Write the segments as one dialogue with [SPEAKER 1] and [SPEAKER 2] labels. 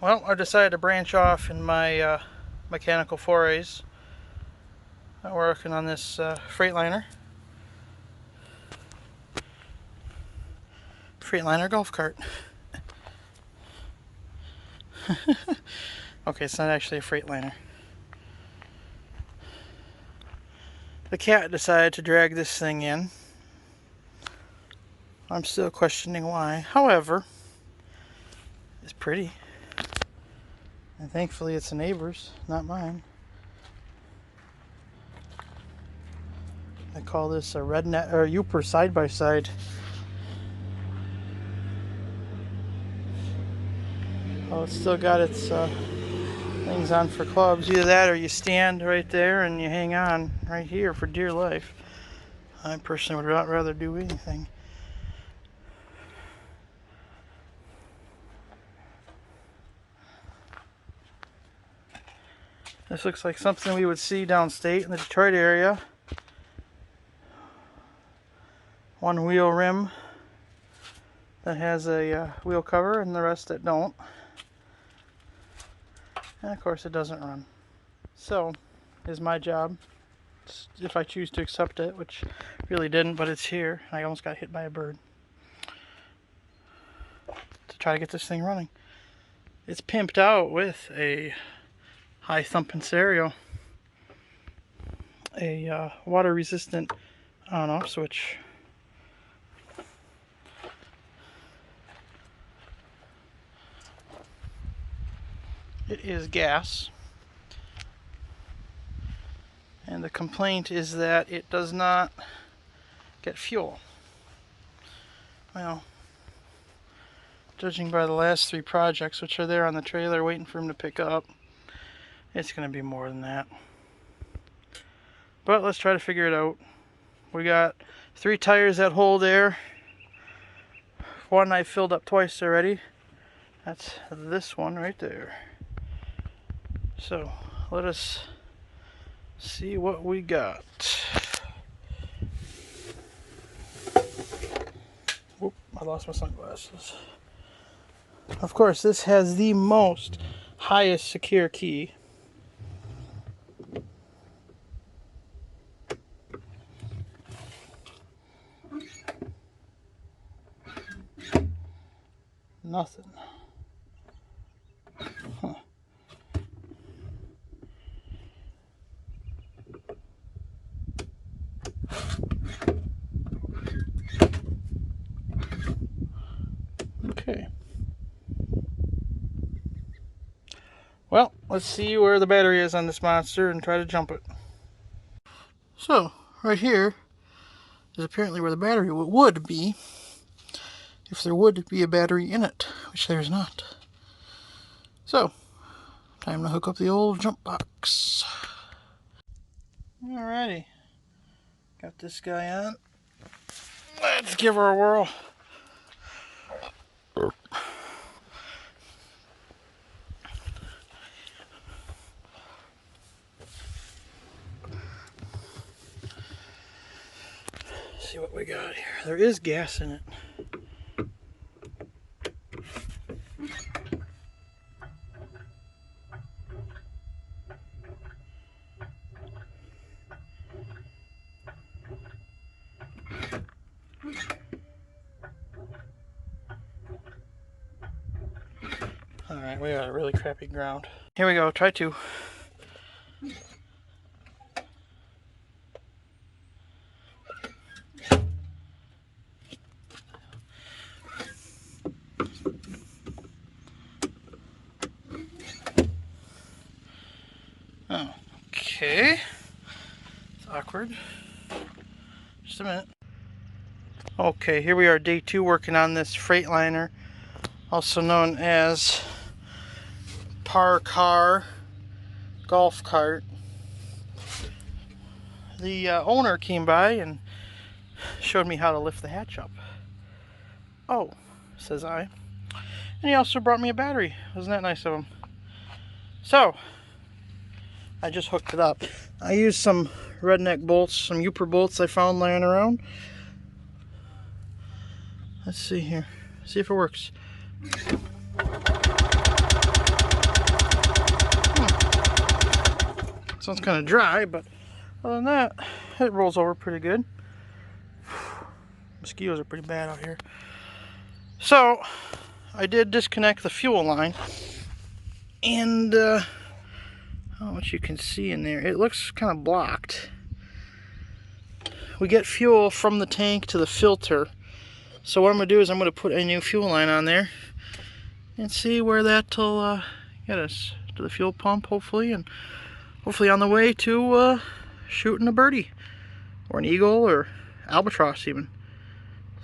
[SPEAKER 1] Well, I decided to branch off in my mechanical forays. I'm working on this Freightliner golf cart. Okay, it's not actually a Freightliner. The cat decided to drag this thing in. I'm still questioning why. However, it's pretty. And thankfully it's a neighbor's, not mine. I call this a redneck or Uper side by side. Oh, it's still got its things on for clubs. Either that or you stand right there and you hang on right here for dear life. I personally would rather do anything. This looks like something we would see downstate in the Detroit area. One wheel rim that has a wheel cover and the rest that don't. And of course it doesn't run. So, is my job, if I choose to accept it, which really didn't, but it's here. I almost got hit by a bird. To try to get this thing running. It's pimped out with a high thumping stereo, a water resistant on off switch. It is gas, and the complaint is that it does not get fuel. Well, judging by the last 3 projects, which are there on the trailer waiting for him to pick up, it's going to be more than that. But let's try to figure it out. We got 3 tires that hold air. One I filled up twice already. That's this one right there. So let us see what we got. Whoop, I lost my sunglasses. Of course, this has the most highest secure key. Nothing. Huh. Okay. Well, let's see where the battery is on this monster and try to jump it. So, right here is apparently where the battery would be, if there would be a battery in it, which there's not. So, time to hook up the old jump box. Alrighty, got this guy on. Let's give her a whirl. See what we got here. There is gas in it. Alright, we got a really crappy ground. Here we go, try 2. Okay. It's awkward. Just a minute. Okay, here we are, day 2, working on this Freightliner, also known as Parcar golf cart. The owner came by and showed me how to lift the hatch up. Oh, says I. And he also brought me a battery. Wasn't that nice of him? So, I just hooked it up. I used some redneck bolts, some Uper bolts I found laying around. Let's see here. See if it works. one's kind of dry, but other than that, it rolls over pretty good. Mosquitoes are pretty bad out here. So, I did disconnect the fuel line, and I don't know what you can see in there. It looks kind of blocked. We get fuel from the tank to the filter. So what I'm going to do is I'm going to put a new fuel line on there and see where that'll get us to the fuel pump, hopefully, and hopefully on the way to shooting a birdie or an eagle or albatross even.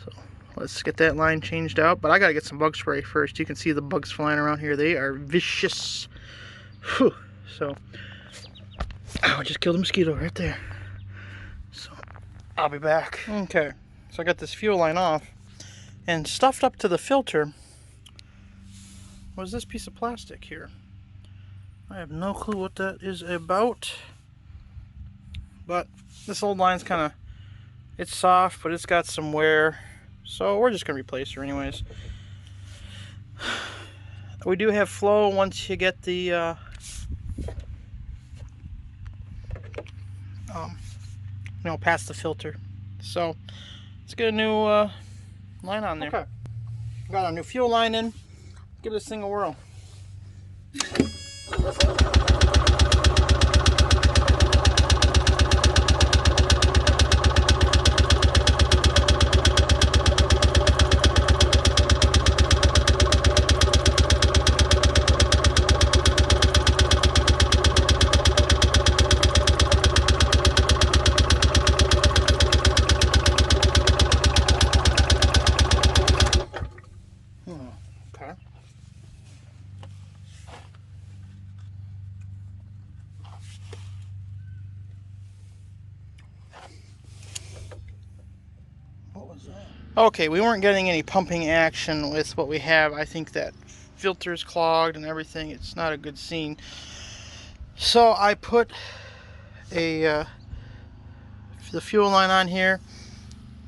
[SPEAKER 1] So let's get that line changed out, but I got to get some bug spray first. You can see the bugs flying around here. They are vicious. Whew. So I just killed a mosquito right there. So I'll be back. Okay, so I got this fuel line off, and stuffed up to the filter was this piece of plastic here. I have no clue what that is about, but this old line's kind of, it's soft, but it's got some wear, so we're just going to replace her anyways. We do have flow once you get the past the filter. So let's get a new line on there. Okay, got our new fuel line in. Give this thing a whirl. Okay. What was that? Okay, we weren't getting any pumping action with what we have. I think that filter's clogged and everything. It's not a good scene. So I put the fuel line on here.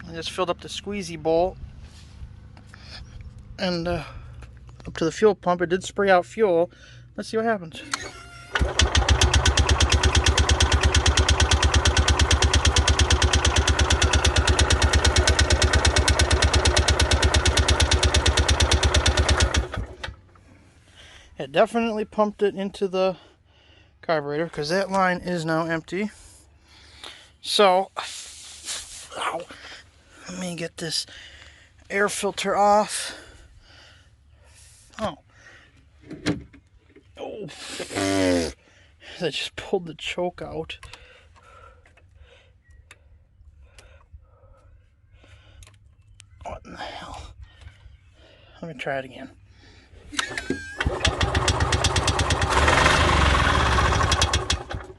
[SPEAKER 1] I just filled up the squeezy bowl and up to the fuel pump. It did spray out fuel. Let's see what happens. It definitely pumped it into the carburetor because that line is now empty. So, let me get this air filter off. Oh, that just pulled the choke out. What in the hell? Let me try it again.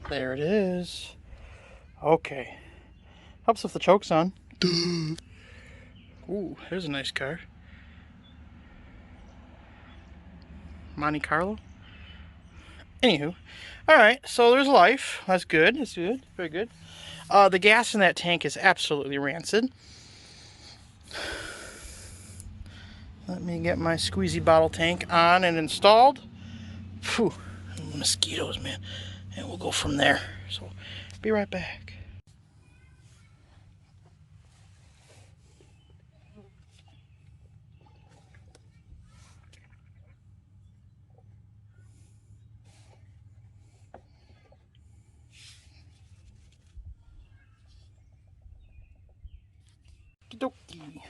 [SPEAKER 1] There it is. Okay. Helps if the choke's on. Ooh, here's a nice car. Monte Carlo. Anywho, alright, so there's life. That's good. That's good. Very good. The gas in that tank is absolutely rancid. Let me get my squeezy bottle tank on and installed. Phew, mosquitoes, man. And we'll go from there. So, be right back. Okie dokie.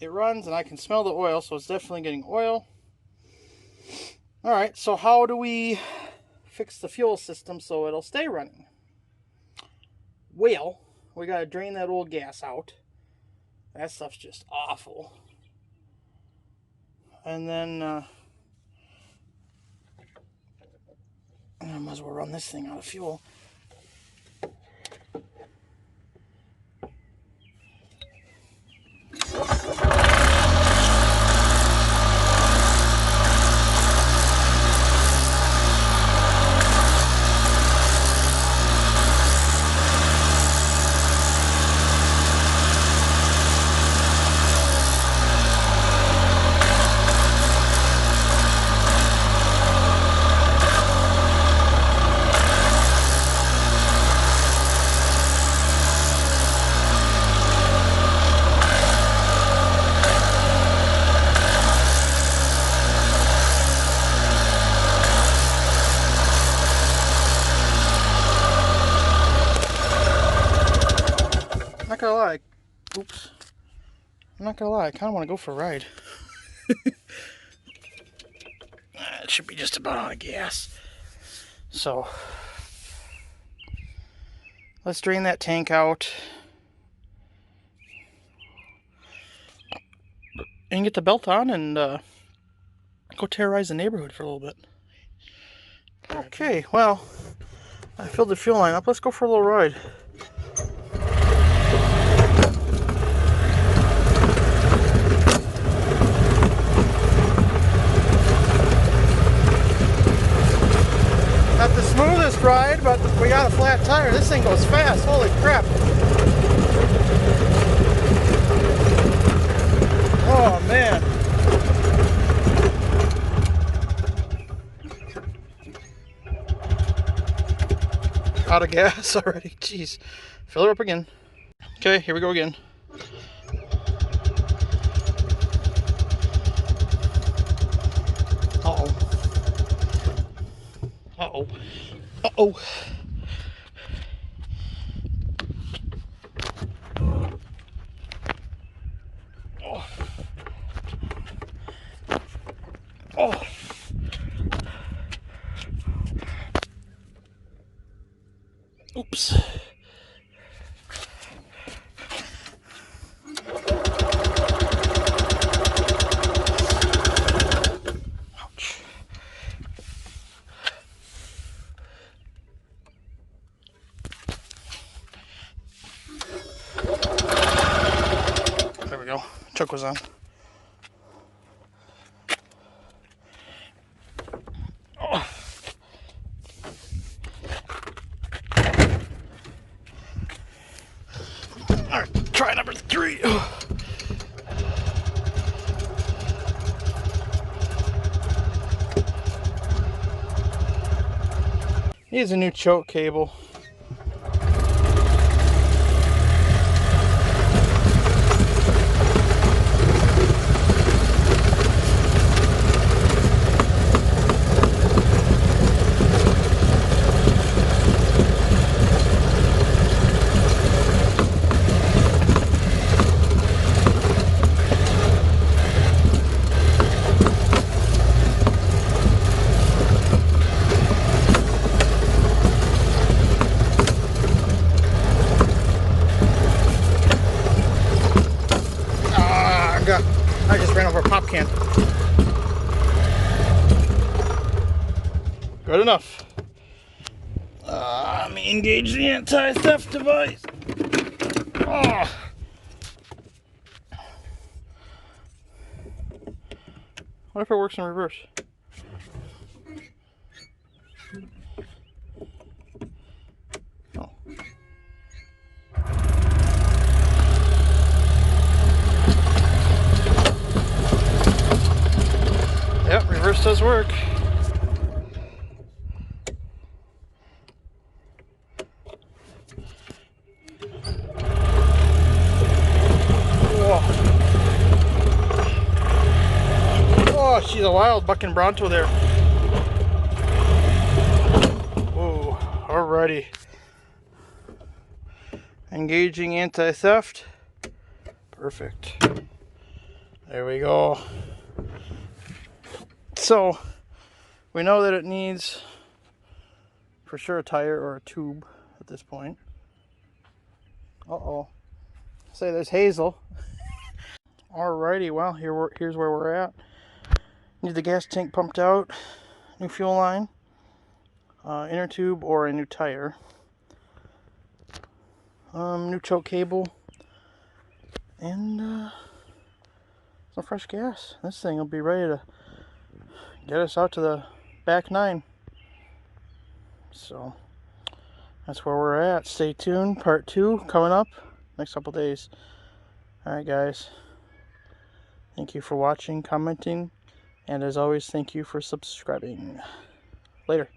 [SPEAKER 1] it runs and I can smell the oil, so it's definitely getting oil. Alright, so how do we fix the fuel system so it'll stay running? Well, we gotta drain that old gas out. That stuff's just awful. And then I might as well run this thing out of fuel. Not gonna lie, oops. I'm not gonna lie, I kind of want to go for a ride. It should be just about out of gas. So, let's drain that tank out and get the belt on and go terrorize the neighborhood for a little bit. Okay, well, I filled the fuel line up. Let's go for a little ride. Not the smoothest ride, but we got a flat tire. This thing goes fast. Holy crap. Oh, man. Out of gas already. Jeez. Fill her up again. Okay, here we go again. Uh-oh. Uh-oh. Uh-oh. Oh. Oh. Oops. Ouch. There we go. Choke was on. Oh. Alright, try number 3. Needs a new choke cable. I just ran over a pop can. Good enough. Let me engage the anti-theft device. Oh. What if it works in reverse? Oh. Yep, reverse does work. Oh, she's a wild bucking Bronto there. Whoa, alrighty. Engaging anti-theft. Perfect. There we go. So we know that it needs for sure a tire or a tube at this point. Uh-oh. Say there's Hazel. Alrighty, well, here's where we're at. Need the gas tank pumped out, new fuel line, inner tube or a new tire, new choke cable, and some fresh gas. This thing will be ready to get us out to the back 9. So that's where we're at. Stay tuned. Part 2 coming up next couple days. Alright guys, thank you for watching, commenting, and as always, thank you for subscribing. Later.